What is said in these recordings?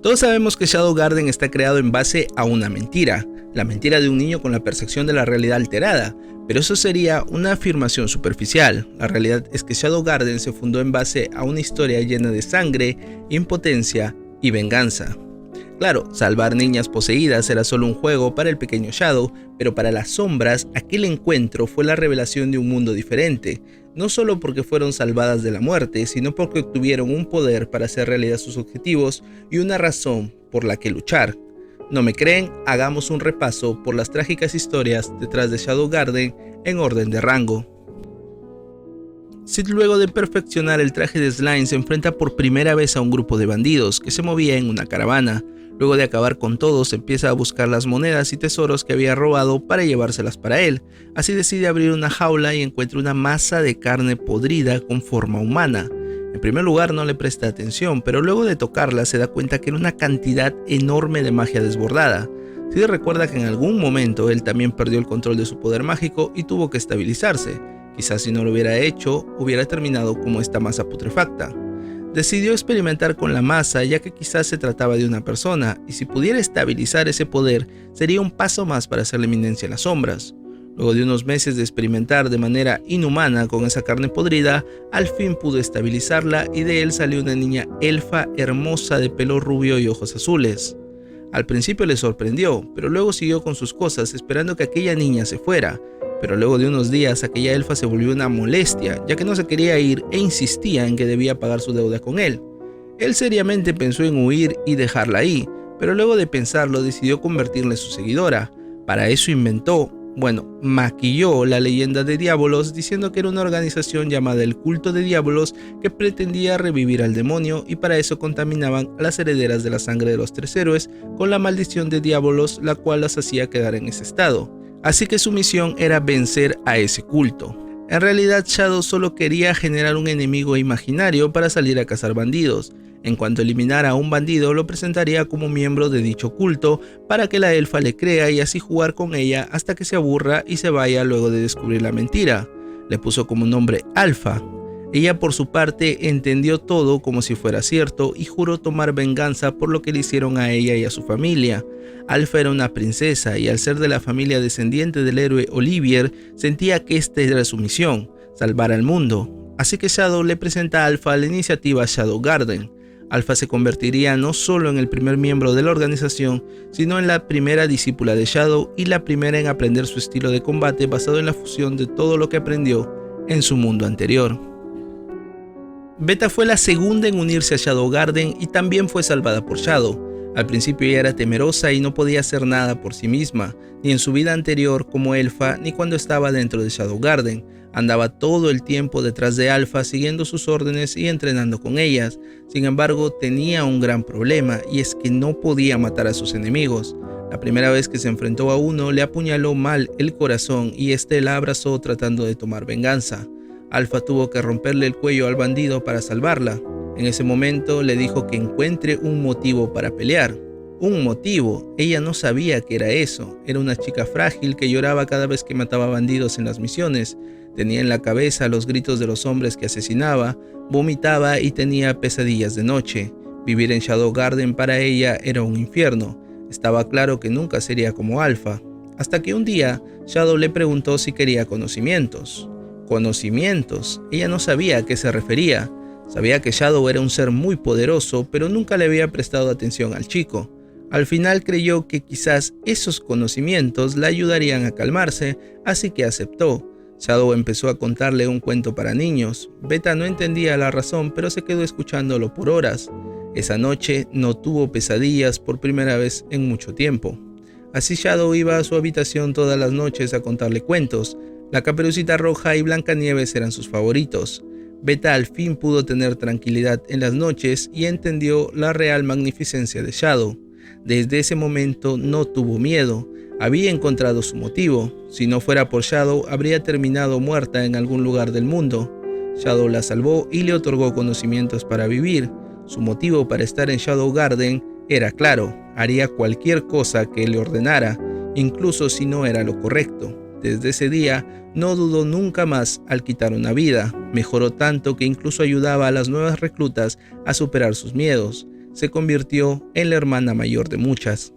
Todos sabemos que Shadow Garden está creado en base a una mentira, la mentira de un niño con la percepción de la realidad alterada, pero eso sería una afirmación superficial. La realidad es que Shadow Garden se fundó en base a una historia llena de sangre, impotencia y venganza. Claro, salvar niñas poseídas era solo un juego para el pequeño Shadow, pero para las sombras aquel encuentro fue la revelación de un mundo diferente, no solo porque fueron salvadas de la muerte, sino porque obtuvieron un poder para hacer realidad sus objetivos y una razón por la que luchar. ¿No me creen? Hagamos un repaso por las trágicas historias detrás de Shadow Garden en orden de rango. Sid, luego de perfeccionar el traje de Slime, se enfrenta por primera vez a un grupo de bandidos que se movía en una caravana. Luego de acabar con todos, empieza a buscar las monedas y tesoros que había robado para llevárselas para él. Así decide abrir una jaula y encuentra una masa de carne podrida con forma humana. En primer lugar no le presta atención, pero luego de tocarla se da cuenta que era una cantidad enorme de magia desbordada. Sid recuerda que en algún momento él también perdió el control de su poder mágico y tuvo que estabilizarse. Quizás si no lo hubiera hecho, hubiera terminado como esta masa putrefacta. Decidió experimentar con la masa, ya que quizás se trataba de una persona, y si pudiera estabilizar ese poder, sería un paso más para hacerle eminencia en las sombras. Luego de unos meses de experimentar de manera inhumana con esa carne podrida, al fin pudo estabilizarla y de él salió una niña elfa hermosa de pelo rubio y ojos azules. Al principio le sorprendió, pero luego siguió con sus cosas esperando que aquella niña se fuera. Pero luego de unos días aquella elfa se volvió una molestia, ya que no se quería ir e insistía en que debía pagar su deuda con él. Él seriamente pensó en huir y dejarla ahí, pero luego de pensarlo decidió convertirla en su seguidora. Para eso maquilló la leyenda de Diabolos diciendo que era una organización llamada el Culto de Diabolos que pretendía revivir al demonio, y para eso contaminaban a las herederas de la sangre de los tres héroes con la maldición de Diabolos, la cual las hacía quedar en ese estado. Así que su misión era vencer a ese culto. En realidad Shadow solo quería generar un enemigo imaginario para salir a cazar bandidos. En cuanto eliminara a un bandido, lo presentaría como miembro de dicho culto para que la elfa le crea y así jugar con ella hasta que se aburra y se vaya luego de descubrir la mentira. Le puso como nombre Alpha. Ella por su parte entendió todo como si fuera cierto y juró tomar venganza por lo que le hicieron a ella y a su familia. Alpha era una princesa y al ser de la familia descendiente del héroe Olivier, sentía que esta era su misión, salvar al mundo. Así que Shadow le presenta a Alpha la iniciativa Shadow Garden. Alpha se convertiría no solo en el primer miembro de la organización, sino en la primera discípula de Shadow y la primera en aprender su estilo de combate basado en la fusión de todo lo que aprendió en su mundo anterior. Beta fue la segunda en unirse a Shadow Garden y también fue salvada por Shadow. Al principio ella era temerosa y no podía hacer nada por sí misma, ni en su vida anterior como elfa, ni cuando estaba dentro de Shadow Garden. Andaba todo el tiempo detrás de Alpha siguiendo sus órdenes y entrenando con ellas. Sin embargo, tenía un gran problema, y es que no podía matar a sus enemigos. La primera vez que se enfrentó a uno, le apuñaló mal el corazón y este la abrazó tratando de tomar venganza. Alpha tuvo que romperle el cuello al bandido para salvarla. En ese momento le dijo que encuentre un motivo para pelear. Un motivo. Ella no sabía qué era eso. Era una chica frágil que lloraba cada vez que mataba bandidos en las misiones. Tenía en la cabeza los gritos de los hombres que asesinaba, vomitaba y tenía pesadillas de noche. Vivir en Shadow Garden para ella era un infierno. Estaba claro que nunca sería como Alpha. Hasta que un día Shadow le preguntó si quería conocimientos. Conocimientos. Ella no sabía a qué se refería. Sabía que Shadow era un ser muy poderoso, pero nunca le había prestado atención al chico. Al final creyó que quizás esos conocimientos la ayudarían a calmarse, así que aceptó. Shadow empezó a contarle un cuento para niños. Beta no entendía la razón, pero se quedó escuchándolo por horas. Esa noche no tuvo pesadillas por primera vez en mucho tiempo. Así Shadow iba a su habitación todas las noches a contarle cuentos. La Caperucita Roja y Blancanieves eran sus favoritos. Beta al fin pudo tener tranquilidad en las noches y entendió la real magnificencia de Shadow. Desde ese momento no tuvo miedo. Había encontrado su motivo. Si no fuera por Shadow, habría terminado muerta en algún lugar del mundo. Shadow la salvó y le otorgó conocimientos para vivir. Su motivo para estar en Shadow Garden era claro: haría cualquier cosa que él le ordenara, incluso si no era lo correcto. Desde ese día, no dudó nunca más al quitar una vida. Mejoró tanto que incluso ayudaba a las nuevas reclutas a superar sus miedos. se convirtió en la hermana mayor de muchas.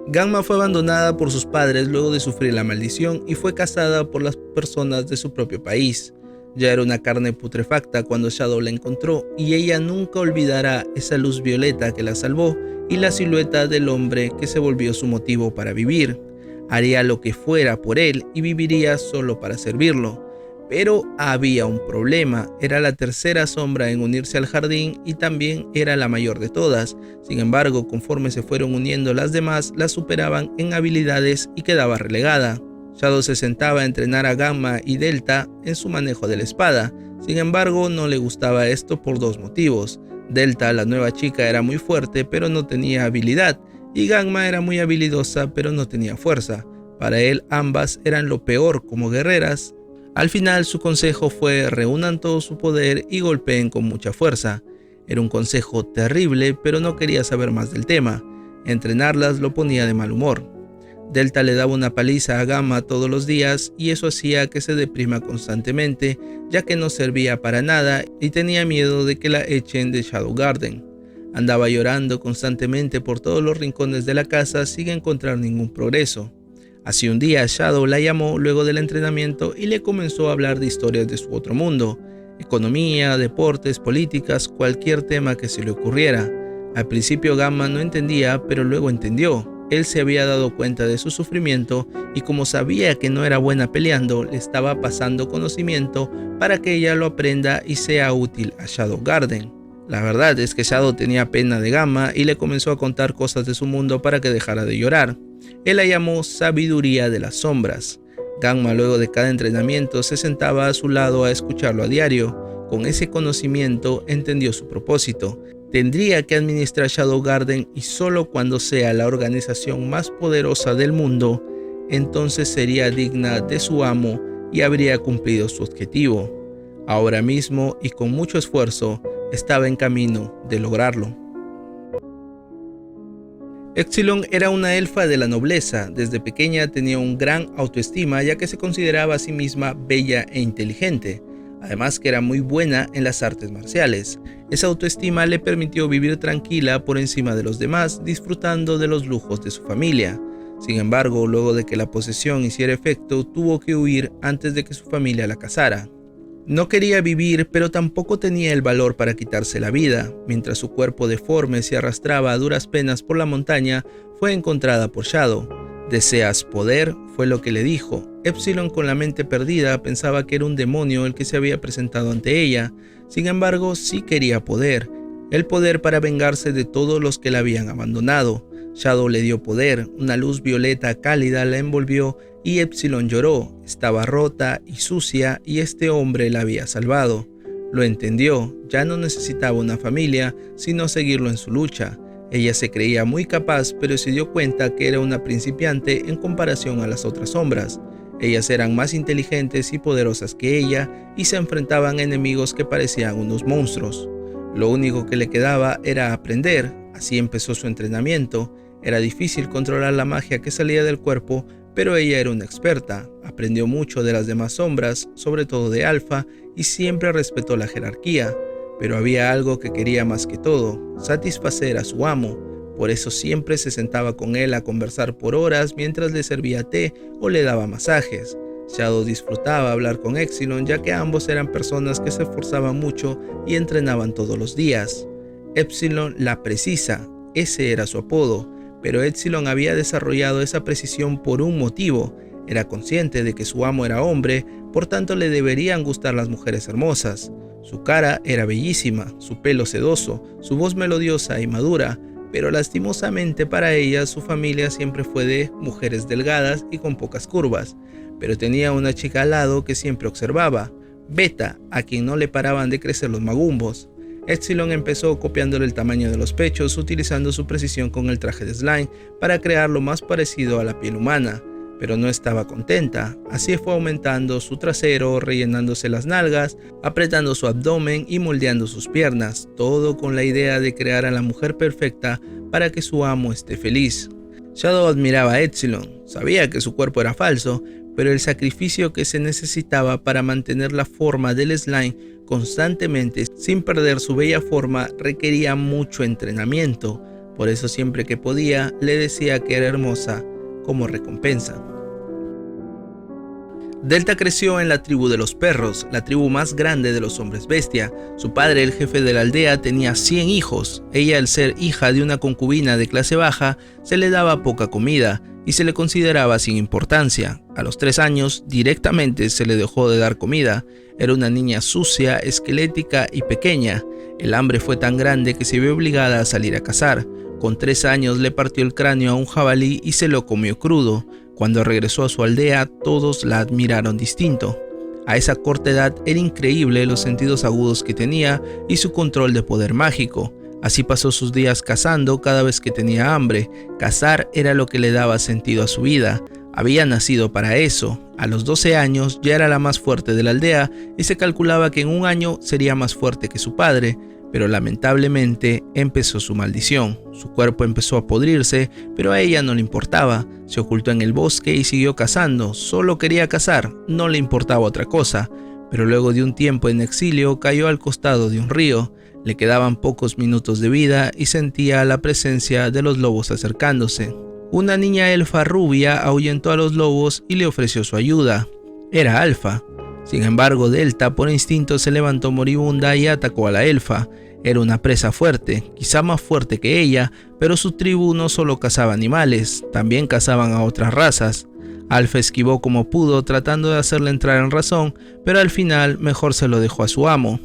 Gamma fue abandonada por sus padres luego de sufrir la maldición y fue cazada por las personas de su propio país. Ya era una carne putrefacta cuando Shadow la encontró y ella nunca olvidará esa luz violeta que la salvó y la silueta del hombre que se volvió su motivo para vivir. Haría lo que fuera por él y viviría solo para servirlo. Pero había un problema, era la tercera sombra en unirse al jardín y también era la mayor de todas. Sin embargo, conforme se fueron uniendo las demás, la superaban en habilidades y quedaba relegada. Shadow se sentaba a entrenar a Gamma y Delta en su manejo de la espada. Sin embargo, no le gustaba esto por dos motivos. Delta, la nueva chica, era muy fuerte pero no tenía habilidad, y Gamma era muy habilidosa pero no tenía fuerza. Para él ambas eran lo peor como guerreras. Al final su consejo fue reúnan todo su poder y golpeen con mucha fuerza. Era un consejo terrible, pero no quería saber más del tema. Entrenarlas lo ponía de mal humor. Delta le daba una paliza a Gamma todos los días y eso hacía que se deprima constantemente, ya que no servía para nada y tenía miedo de que la echen de Shadow Garden. Andaba llorando constantemente por todos los rincones de la casa sin encontrar ningún progreso. Así un día Shadow la llamó luego del entrenamiento y le comenzó a hablar de historias de su otro mundo, economía, deportes, políticas, cualquier tema que se le ocurriera. Al principio Gamma no entendía, pero luego entendió. Él se había dado cuenta de su sufrimiento y como sabía que no era buena peleando, le estaba pasando conocimiento para que ella lo aprenda y sea útil a Shadow Garden. La verdad es que Shadow tenía pena de Gamma y le comenzó a contar cosas de su mundo para que dejara de llorar. Él la llamó Sabiduría de las Sombras. Gamma luego de cada entrenamiento se sentaba a su lado a escucharlo a diario. Con ese conocimiento entendió su propósito. Tendría que administrar Shadow Garden y solo cuando sea la organización más poderosa del mundo, entonces sería digna de su amo y habría cumplido su objetivo. Ahora mismo y con mucho esfuerzo estaba en camino de lograrlo. Epsilon era una elfa de la nobleza. Desde pequeña tenía un gran autoestima ya que se consideraba a sí misma bella e inteligente. Además que era muy buena en las artes marciales. Esa autoestima le permitió vivir tranquila por encima de los demás, disfrutando de los lujos de su familia. Sin embargo, luego de que la posesión hiciera efecto, tuvo que huir antes de que su familia la cazara. No quería vivir, pero tampoco tenía el valor para quitarse la vida. Mientras su cuerpo deforme se arrastraba a duras penas por la montaña, fue encontrada por Shadow. ¿Deseas poder?, fue lo que le dijo. Epsilon, con la mente perdida, pensaba que era un demonio el que se había presentado ante ella. Sin embargo, sí quería poder. El poder para vengarse de todos los que la habían abandonado. Shadow le dio poder, una luz violeta cálida la envolvió y Epsilon lloró. Estaba rota y sucia y este hombre la había salvado. Lo entendió, ya no necesitaba una familia, sino seguirlo en su lucha. Ella se creía muy capaz, pero se dio cuenta que era una principiante en comparación a las otras sombras. Ellas eran más inteligentes y poderosas que ella y se enfrentaban a enemigos que parecían unos monstruos. Lo único que le quedaba era aprender. Así empezó su entrenamiento. Era difícil controlar la magia que salía del cuerpo, pero ella era una experta. Aprendió mucho de las demás sombras, sobre todo de Alpha, y siempre respetó la jerarquía. Pero había algo que quería más que todo: satisfacer a su amo. Por eso siempre se sentaba con él a conversar por horas mientras le servía té o le daba masajes. Shadow disfrutaba hablar con Epsilon, ya que ambos eran personas que se esforzaban mucho y entrenaban todos los días. Epsilon la precisa, ese era su apodo, pero Epsilon había desarrollado esa precisión por un motivo. Era consciente de que su amo era hombre, por tanto le deberían gustar las mujeres hermosas. Su cara era bellísima, su pelo sedoso, su voz melodiosa y madura, pero lastimosamente para ella su familia siempre fue de mujeres delgadas y con pocas curvas. Pero tenía una chica al lado que siempre observaba, Beta, a quien no le paraban de crecer los magumbos. Epsilon empezó copiándole el tamaño de los pechos, utilizando su precisión con el traje de slime para crear lo más parecido a la piel humana. Pero no estaba contenta, así fue aumentando su trasero, rellenándose las nalgas, apretando su abdomen y moldeando sus piernas, todo con la idea de crear a la mujer perfecta para que su amo esté feliz. Shadow admiraba a Epsilon, sabía que su cuerpo era falso, pero el sacrificio que se necesitaba para mantener la forma del slime constantemente sin perder su bella forma requería mucho entrenamiento. Por eso siempre que podía le decía que era hermosa como recompensa. Delta creció en la tribu de los perros, la tribu más grande de los hombres bestia. Su padre, el jefe de la aldea, tenía 100 hijos. Ella, al ser hija de una concubina de clase baja, se le daba poca comida y se le consideraba sin importancia. A los 3 años, directamente se le dejó de dar comida. Era una niña sucia, esquelética y pequeña. El hambre fue tan grande que se vio obligada a salir a cazar. Con 3 años le partió el cráneo a un jabalí y se lo comió crudo. Cuando regresó a su aldea, todos la admiraron distinto. A esa corta edad era increíble los sentidos agudos que tenía y su control de poder mágico. Así pasó sus días cazando cada vez que tenía hambre. Cazar era lo que le daba sentido a su vida. Había nacido para eso. A los 12 años ya era la más fuerte de la aldea y se calculaba que en un año sería más fuerte que su padre. Pero lamentablemente empezó su maldición. Su cuerpo empezó a podrirse, pero a ella no le importaba. Se ocultó en el bosque y siguió cazando. Solo quería cazar, no le importaba otra cosa. Pero luego de un tiempo en exilio cayó al costado de un río. Le quedaban pocos minutos de vida y sentía la presencia de los lobos acercándose. Una niña elfa rubia ahuyentó a los lobos y le ofreció su ayuda. Era Alfa. Sin embargo, Delta por instinto se levantó moribunda y atacó a la elfa. Era una presa fuerte, quizá más fuerte que ella, pero su tribu no solo cazaba animales, también cazaban a otras razas. Alfa esquivó como pudo tratando de hacerle entrar en razón, pero al final mejor se lo dejó a su amo.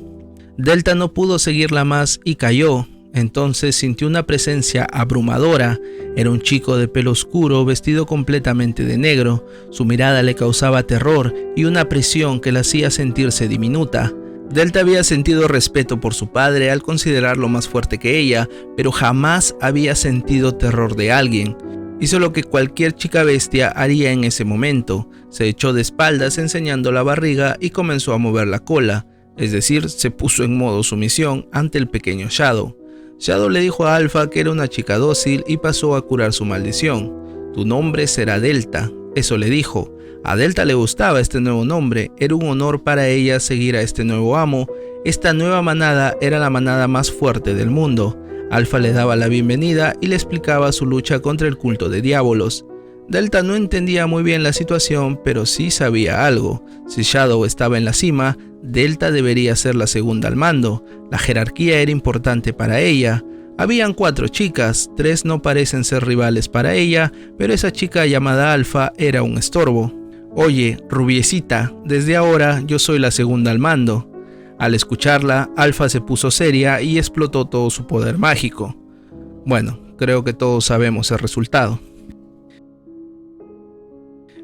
Delta no pudo seguirla más y cayó. Entonces sintió una presencia abrumadora. Era un chico de pelo oscuro vestido completamente de negro. Su mirada le causaba terror y una presión que la hacía sentirse diminuta. Delta había sentido respeto por su padre al considerarlo más fuerte que ella, pero jamás había sentido terror de alguien. Hizo lo que cualquier chica bestia haría en ese momento. Se echó de espaldas enseñando la barriga y comenzó a mover la cola. Es decir, se puso en modo sumisión ante el pequeño Shadow. Shadow le dijo a Alfa que era una chica dócil y pasó a curar su maldición. Tu nombre será Delta, eso le dijo. A Delta le gustaba este nuevo nombre, era un honor para ella seguir a este nuevo amo. Esta nueva manada era la manada más fuerte del mundo. Alfa le daba la bienvenida y le explicaba su lucha contra el culto de Diabolos. Delta no entendía muy bien la situación, pero sí sabía algo. Si Shadow estaba en la cima, Delta debería ser la segunda al mando. La jerarquía era importante para ella. Habían 4 chicas, 3 no parecen ser rivales para ella, pero esa chica llamada Alfa era un estorbo. Oye, rubiecita, desde ahora yo soy la segunda al mando. Al escucharla, Alfa se puso seria y explotó todo su poder mágico. Bueno, creo que todos sabemos el resultado.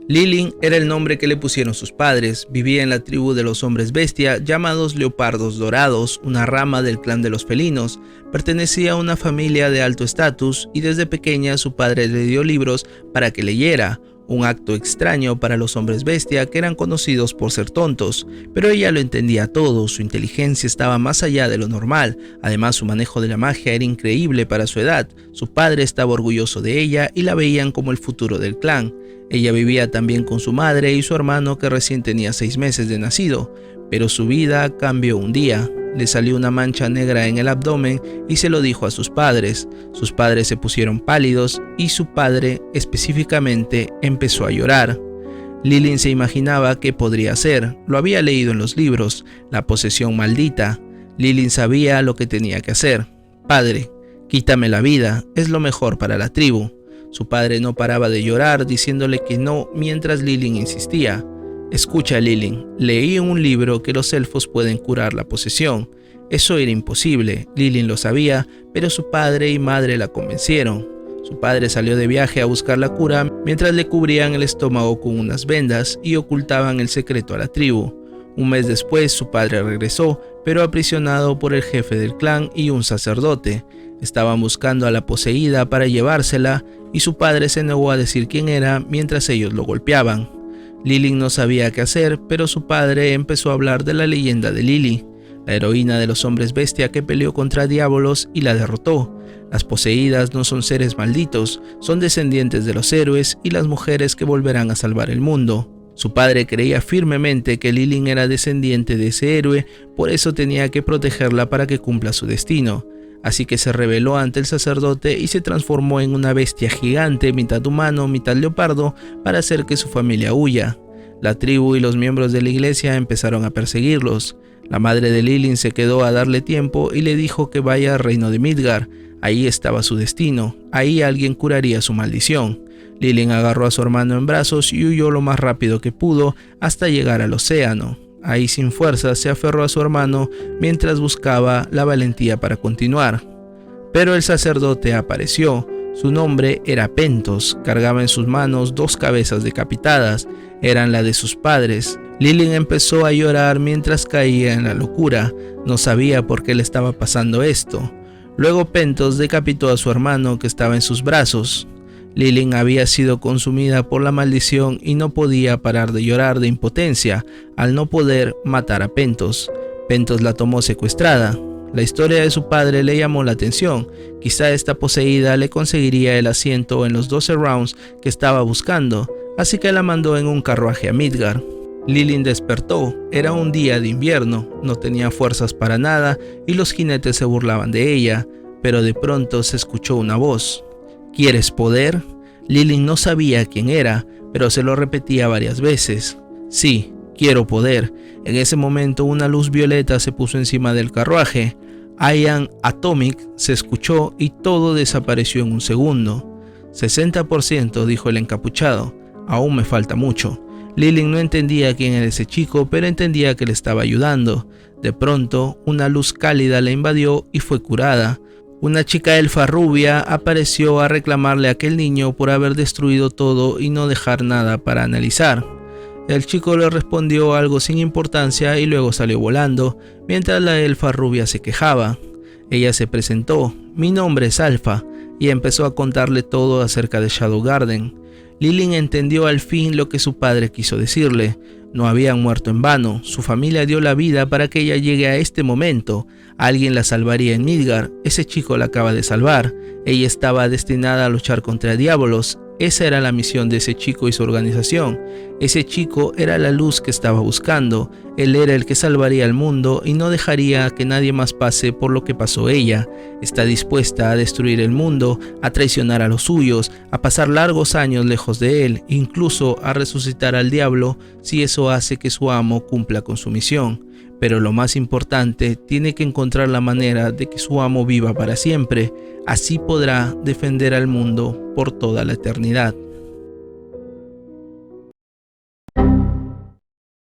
Lilin era el nombre que le pusieron sus padres. Vivía en la tribu de los hombres bestia llamados leopardos dorados, una rama del clan de los felinos. Pertenecía a una familia de alto estatus y desde pequeña su padre le dio libros para que leyera. Un acto extraño para los hombres bestia que eran conocidos por ser tontos, pero ella lo entendía todo, su inteligencia estaba más allá de lo normal, además su manejo de la magia era increíble para su edad, su padre estaba orgulloso de ella y la veían como el futuro del clan. Ella vivía también con su madre y su hermano que recién tenía 6 meses de nacido, pero su vida cambió un día. Le salió una mancha negra en el abdomen y se lo dijo a sus padres. Sus padres se pusieron pálidos y su padre específicamente empezó a llorar. Lilin se imaginaba qué podría hacer, lo había leído en los libros, la posesión maldita. Lilin sabía lo que tenía que hacer. Padre, quítame la vida, es lo mejor para la tribu. Su padre no paraba de llorar diciéndole que no mientras Lilin insistía. Escucha, Lilin, leí en un libro que los elfos pueden curar la posesión. Eso era imposible, Lilin lo sabía, pero su padre y madre la convencieron. Su padre salió de viaje a buscar la cura mientras le cubrían el estómago con unas vendas y ocultaban el secreto a la tribu. Un mes después su padre regresó, pero aprisionado por el jefe del clan y un sacerdote. Estaban buscando a la poseída para llevársela y su padre se negó a decir quién era mientras ellos lo golpeaban. Lilin no sabía qué hacer, pero su padre empezó a hablar de la leyenda de Lili, la heroína de los hombres bestia que peleó contra Diabolos y la derrotó. Las poseídas no son seres malditos, son descendientes de los héroes y las mujeres que volverán a salvar el mundo. Su padre creía firmemente que Lilin era descendiente de ese héroe, por eso tenía que protegerla para que cumpla su destino. Así que se rebeló ante el sacerdote y se transformó en una bestia gigante, mitad humano, mitad leopardo, para hacer que su familia huya. La tribu y los miembros de la iglesia empezaron a perseguirlos. La madre de Lilin se quedó a darle tiempo y le dijo que vaya al reino de Midgard. Ahí estaba su destino, ahí alguien curaría su maldición. Lilin agarró a su hermano en brazos y huyó lo más rápido que pudo hasta llegar al océano. Ahí sin fuerza se aferró a su hermano mientras buscaba la valentía para continuar. Pero el sacerdote apareció. Su nombre era Pentos, cargaba en sus manos 2 cabezas decapitadas, eran las de sus padres. Lilin empezó a llorar mientras caía en la locura, no sabía por qué le estaba pasando esto. Luego Pentos decapitó a su hermano que estaba en sus brazos. Lilin había sido consumida por la maldición y no podía parar de llorar de impotencia al no poder matar a Pentos. Pentos la tomó secuestrada. La historia de su padre le llamó la atención. Quizá esta poseída le conseguiría el asiento en los 12 rounds que estaba buscando, así que la mandó en un carruaje a Midgard. Lilin despertó, era un día de invierno, no tenía fuerzas para nada y los jinetes se burlaban de ella, pero de pronto se escuchó una voz. ¿Quieres poder? Lilin no sabía quién era, pero se lo repetía varias veces. Sí, quiero poder. En ese momento una luz violeta se puso encima del carruaje. Ian Atomic se escuchó y todo desapareció en un segundo. 60%, dijo el encapuchado. Aún me falta mucho. Lilin no entendía quién era ese chico, pero entendía que le estaba ayudando. De pronto, una luz cálida la invadió y fue curada. Una chica elfa rubia apareció a reclamarle a aquel niño por haber destruido todo y no dejar nada para analizar. El chico le respondió algo sin importancia y luego salió volando, mientras la elfa rubia se quejaba. Ella se presentó, mi nombre es Alfa, y empezó a contarle todo acerca de Shadow Garden. Lilin entendió al fin lo que su padre quiso decirle. No habían muerto en vano, su familia dio la vida para que ella llegue a este momento. Alguien la salvaría en Midgard, ese chico la acaba de salvar. Ella estaba destinada a luchar contra Diabolos. Esa era la misión de ese chico y su organización. Ese chico era la luz que estaba buscando. Él era el que salvaría al mundo y no dejaría que nadie más pase por lo que pasó ella. Está dispuesta a destruir el mundo, a traicionar a los suyos, a pasar largos años lejos de él, incluso a resucitar al diablo si eso hace que su amo cumpla con su misión. Pero lo más importante, tiene que encontrar la manera de que su amo viva para siempre. Así podrá defender al mundo por toda la eternidad.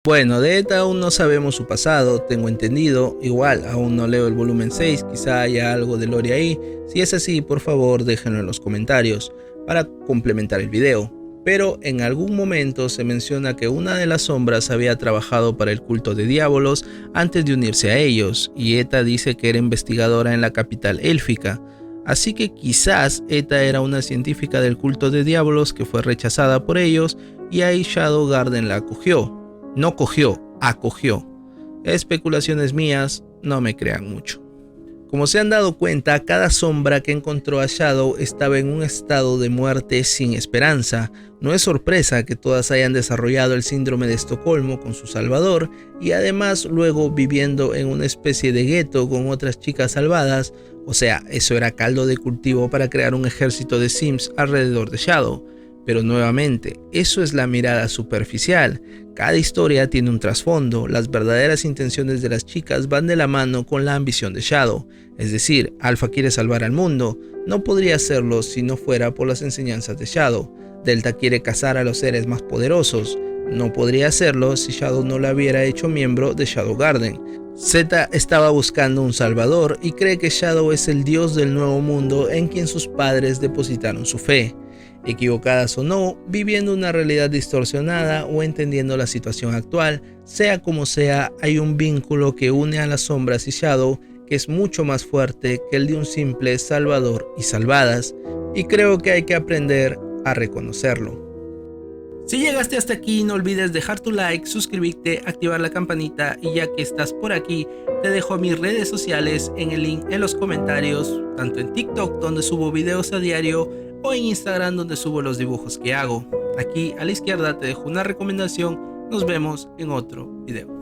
Bueno, de ETA aún no sabemos su pasado, tengo entendido. Igual, aún no leo el volumen 6, quizá haya algo de lore ahí. Si es así, por favor déjenlo en los comentarios para complementar el video. Pero en algún momento se menciona que una de las sombras había trabajado para el culto de Diabolos antes de unirse a ellos, y ETA dice que era investigadora en la capital élfica. Así que quizás ETA era una científica del culto de Diabolos que fue rechazada por ellos y ahí Shadow Garden la acogió. No cogió, acogió. Especulaciones mías, no me crean mucho. Como se han dado cuenta, cada sombra que encontró a Shadow estaba en un estado de muerte sin esperanza. No es sorpresa que todas hayan desarrollado el síndrome de Estocolmo con su salvador y además luego viviendo en una especie de gueto con otras chicas salvadas. O sea, eso era caldo de cultivo para crear un ejército de Sims alrededor de Shadow. Pero nuevamente, eso es la mirada superficial. Cada historia tiene un trasfondo. Las verdaderas intenciones de las chicas van de la mano con la ambición de Shadow. Es decir, Alpha quiere salvar al mundo. No podría hacerlo si no fuera por las enseñanzas de Shadow. Delta quiere cazar a los seres más poderosos. No podría hacerlo si Shadow no la hubiera hecho miembro de Shadow Garden. Zeta estaba buscando un salvador y cree que Shadow es el dios del nuevo mundo en quien sus padres depositaron su fe. Equivocadas o no, viviendo una realidad distorsionada o entendiendo la situación actual, sea como sea, hay un vínculo que une a las sombras y Shadow que es mucho más fuerte que el de un simple salvador y salvadas, y creo que hay que aprender a reconocerlo. Si llegaste hasta aquí, no olvides dejar tu like, suscribirte, activar la campanita, y ya que estás por aquí, te dejo mis redes sociales en el link en los comentarios, tanto en TikTok donde subo videos a diario o en Instagram donde subo los dibujos que hago. Aquí a la izquierda te dejo una recomendación. Nos vemos en otro video.